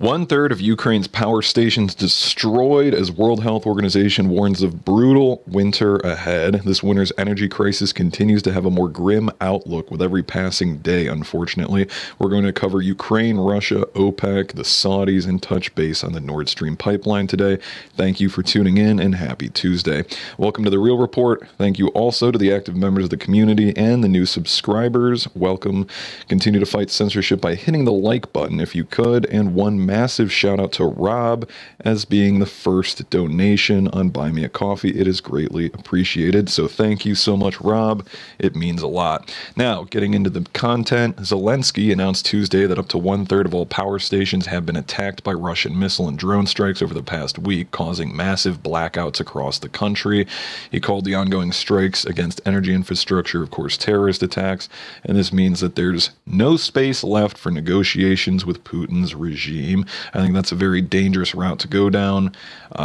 One-third of Ukraine's power stations destroyed as World Health Organization warns of brutal winter ahead. This winter's energy crisis continues to have a more grim outlook with every passing day, unfortunately. We're going to cover Ukraine, Russia, OPEC, the Saudis, and touch base on the Nord Stream pipeline today. Thank you for tuning in, and happy Tuesday. Welcome to The Real Report. Thank you also to the active members of the community and the new subscribers. Welcome. Continue to fight censorship by hitting the like button if you could, and one massive shout out to Rob as being the first donation on Buy Me a Coffee. It is greatly appreciated. So thank you so much, Rob. It means a lot. Now, getting into the content, Zelensky announced Tuesday that up to one-third of all power stations have been attacked by Russian missile and drone strikes over the past week, causing massive blackouts across the country. He called the ongoing strikes against energy infrastructure, of course, terrorist attacks, and this means that there's no space left for negotiations with Putin's regime. I think that's a very dangerous route to go down,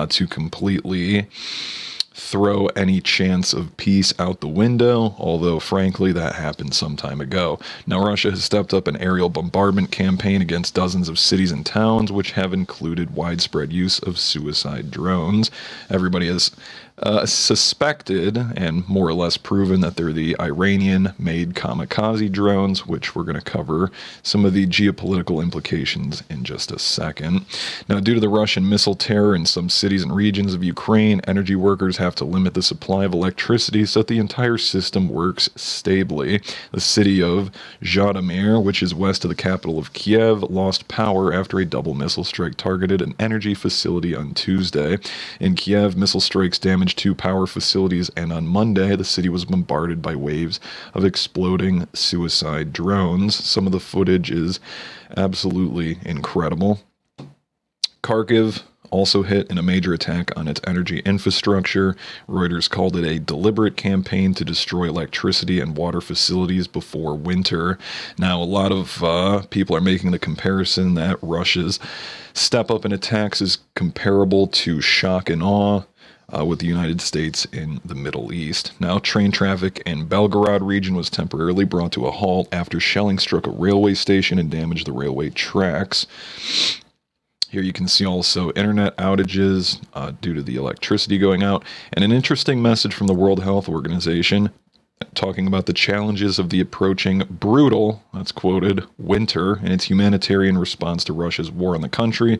to completely throw any chance of peace out the window, although frankly that happened some time ago. Now, Russia has stepped up an aerial bombardment campaign against dozens of cities and towns, which have included widespread use of suicide drones. Everybody has suspected and more or less proven that they're the Iranian-made kamikaze drones, which we're going to cover some of the geopolitical implications in just a second. Now, due to the Russian missile terror in some cities and regions of Ukraine, energy workers have to limit the supply of electricity so that the entire system works stably. The city of Zhytomyr, which is west of the capital of Kiev, lost power after a double missile strike targeted an energy facility on Tuesday. In Kiev, missile strikes damaged two power facilities, and on Monday, the city was bombarded by waves of exploding suicide drones. Some of the footage is absolutely incredible. Kharkiv also hit in a major attack on its energy infrastructure. Reuters called it a deliberate campaign to destroy electricity and water facilities before winter. Now, a lot of people are making the comparison that Russia's step up in attacks is comparable to shock and awe with the United States in the Middle East. Now, train traffic in Belgorod region was temporarily brought to a halt after shelling struck a railway station and damaged the railway tracks. Here you can see also internet outages due to the electricity going out, and an interesting message from the World Health Organization talking about the challenges of the approaching brutal, that's quoted, winter and its humanitarian response to Russia's war on the country.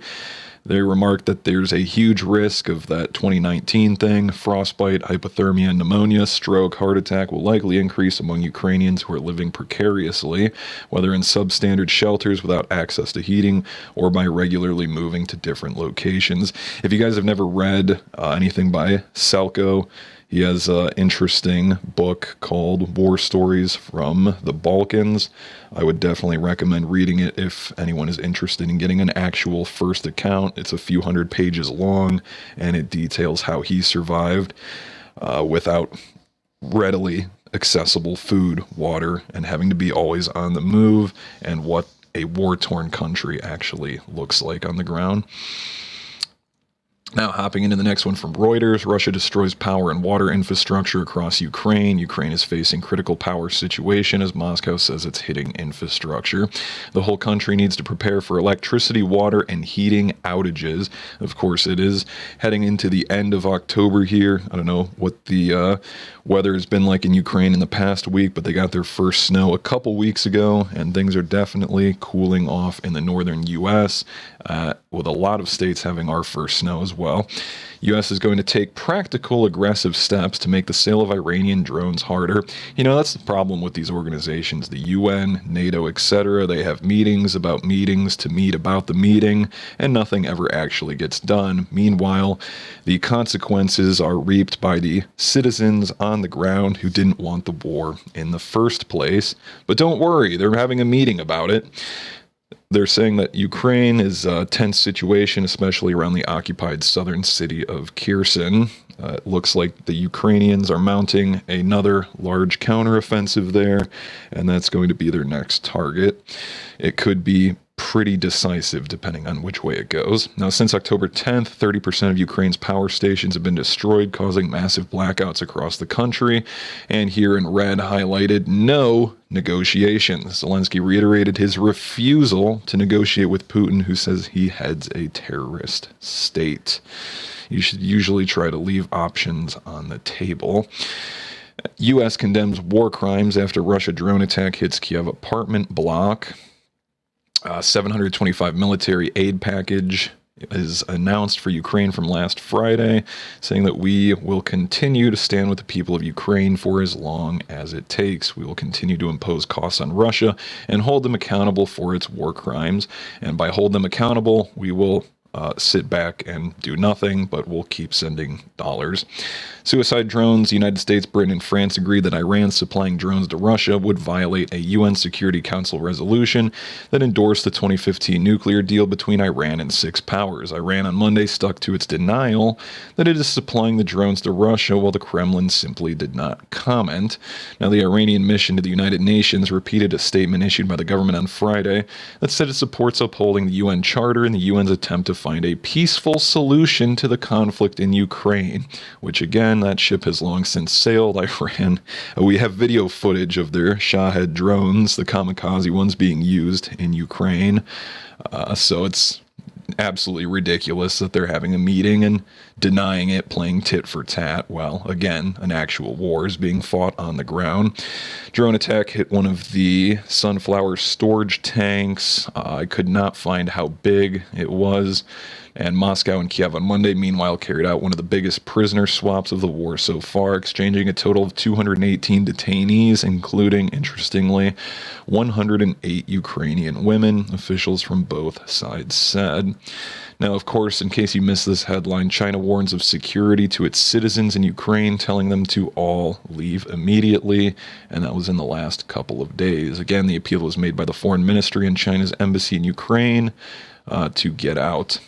They remarked that there's a huge risk of that 2019 thing. Frostbite, hypothermia, pneumonia, stroke, heart attack will likely increase among Ukrainians who are living precariously, whether in substandard shelters without access to heating or by regularly moving to different locations. If you guys have never read anything by Selko, he has an interesting book called War Stories from the Balkans. I would definitely recommend reading it if anyone is interested in getting an actual first account. It's a few hundred pages long, and it details how he survived without readily accessible food, water, and having to be always on the move, and what a war-torn country actually looks like on the ground. Now, hopping into the next one from Reuters, Russia destroys power and water infrastructure across Ukraine. Ukraine is facing critical power situation as Moscow says it's hitting infrastructure. The whole country needs to prepare for electricity, water, and heating outages. Of course, it is heading into the end of October here. I don't know what the weather has been like in Ukraine in the past week, but they got their first snow a couple weeks ago, and things are definitely cooling off in the northern U.S., with a lot of states having our first snow as well. U.S. is going to take practical, aggressive steps to make the sale of Iranian drones harder. You know, that's the problem with these organizations, the UN, NATO, etc. They have meetings about meetings to meet about the meeting, and nothing ever actually gets done. Meanwhile, the consequences are reaped by the citizens on the ground who didn't want the war in the first place. But don't worry, they're having a meeting about it. They're saying that Ukraine is a tense situation, especially around the occupied southern city of Kherson. It looks like the Ukrainians are mounting another large counteroffensive there, and that's going to be their next target. It could be pretty decisive depending on which way it goes. Now, since October 10th, 30% of Ukraine's power stations have been destroyed, causing massive blackouts across the country. And here in red highlighted, no negotiations. Zelensky reiterated his refusal to negotiate with Putin, who says he heads a terrorist state. You should usually try to leave options on the table. U.S. condemns war crimes after Russia drone attack hits Kiev apartment block. 725 military aid package is announced for Ukraine from last Friday, saying that we will continue to stand with the people of Ukraine for as long as it takes. We will continue to impose costs on Russia and hold them accountable for its war crimes. And by hold them accountable, we will sit back and do nothing, but we'll keep sending dollars. Suicide drones. The United States, Britain, and France agreed that Iran supplying drones to Russia would violate a UN Security Council resolution that endorsed the 2015 nuclear deal between Iran and 6 powers. Iran on Monday stuck to its denial that it is supplying the drones to Russia, while the Kremlin simply did not comment. Now, the Iranian mission to the United Nations repeated a statement issued by the government on Friday that said it supports upholding the UN Charter and the UN's attempt to find a peaceful solution to the conflict in Ukraine, which again, that ship has long since sailed. Iran, we have video footage of their Shahed drones, the kamikaze ones being used in Ukraine. So it's absolutely ridiculous that they're having a meeting and denying it, playing tit for tat, while again an actual war is being fought on the ground. Drone attack hit one of the sunflower storage tanks. I could not find how big it was. And Moscow and Kiev on Monday, meanwhile, carried out one of the biggest prisoner swaps of the war so far, exchanging a total of 218 detainees, including, interestingly, 108 Ukrainian women, officials from both sides said. Now, of course, in case you missed this headline, China warns of security to its citizens in Ukraine, telling them to all leave immediately, and that was in the last couple of days. Again, the appeal was made by the Foreign Ministry and China's embassy in Ukraine to get out.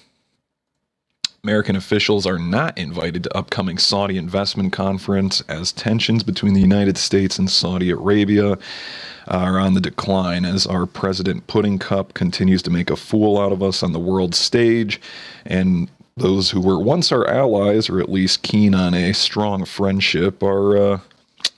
American officials are not invited to upcoming Saudi investment conference as tensions between the United States and Saudi Arabia are on the decline as our President Pudding Cup continues to make a fool out of us on the world stage, and those who were once our allies, or at least keen on a strong friendship, are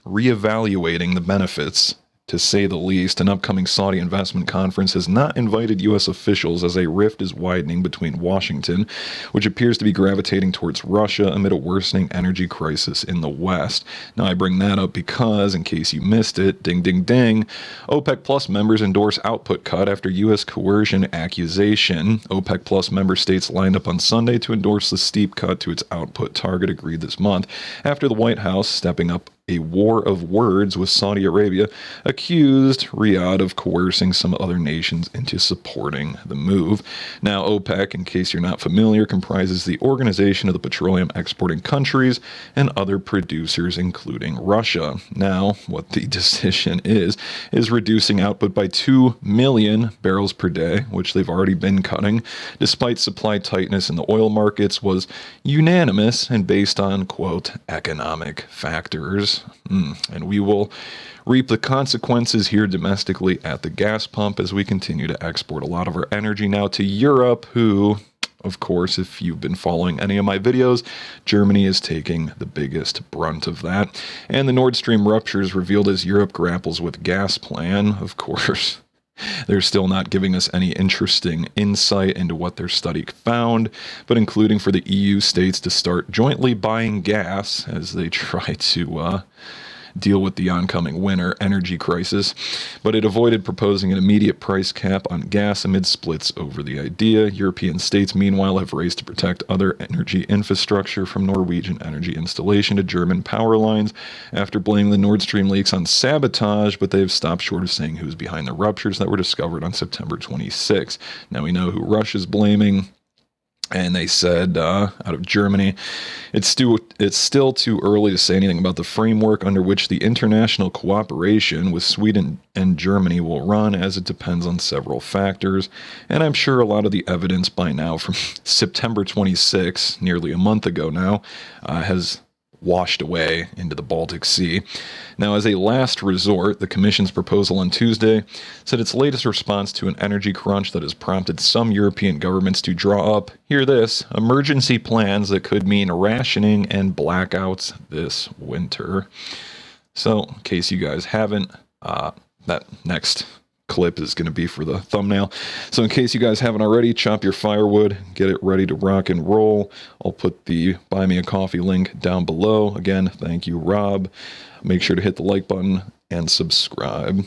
reevaluating the benefits. To say the least, an upcoming Saudi investment conference has not invited U.S. officials as a rift is widening between Washington, which appears to be gravitating towards Russia amid a worsening energy crisis in the West. Now, I bring that up because, in case you missed it, ding, ding, ding, OPEC Plus members endorse output cut after U.S. coercion accusation. OPEC Plus member states lined up on Sunday to endorse the steep cut to its output target agreed this month, after the White House stepping up a war of words with Saudi Arabia, accused Riyadh of coercing some other nations into supporting the move. Now, OPEC, in case you're not familiar, comprises the Organization of the Petroleum Exporting Countries and other producers, including Russia. Now, what the decision is reducing output by 2 million barrels per day, which they've already been cutting, despite supply tightness in the oil markets, was unanimous and based on, quote, economic factors. And we will reap the consequences here domestically at the gas pump as we continue to export a lot of our energy now to Europe, who, of course, if you've been following any of my videos, Germany is taking the biggest brunt of that. And the Nord Stream ruptures revealed as Europe grapples with gas plan. Of course, they're still not giving us any interesting insight into what their study found, but including for the EU states to start jointly buying gas as they try to deal with the oncoming winter energy crisis. But it avoided proposing an immediate price cap on gas amid splits over the idea. European states, meanwhile, have raced to protect other energy infrastructure, from Norwegian energy installation to German power lines, after blaming the Nord Stream leaks on sabotage, but they've stopped short of saying who's behind the ruptures that were discovered on September 26. Now we know who Russia's blaming. And they said, out of Germany, it's still too early to say anything about the framework under which the international cooperation with Sweden and Germany will run, as it depends on several factors. And I'm sure a lot of the evidence by now from September 26, nearly a month ago now, has washed away into the Baltic Sea. Now, as a last resort, the Commission's proposal on Tuesday said its latest response to an energy crunch that has prompted some European governments to draw up, hear this, emergency plans that could mean rationing and blackouts this winter. So, in case you guys haven't, that next clip is going to be for the thumbnail. So in case you guys haven't already, chop your firewood, get it ready to rock and roll. I'll put the Buy Me a Coffee link down below. Again, thank you, Rob. Make sure to hit the like button and subscribe.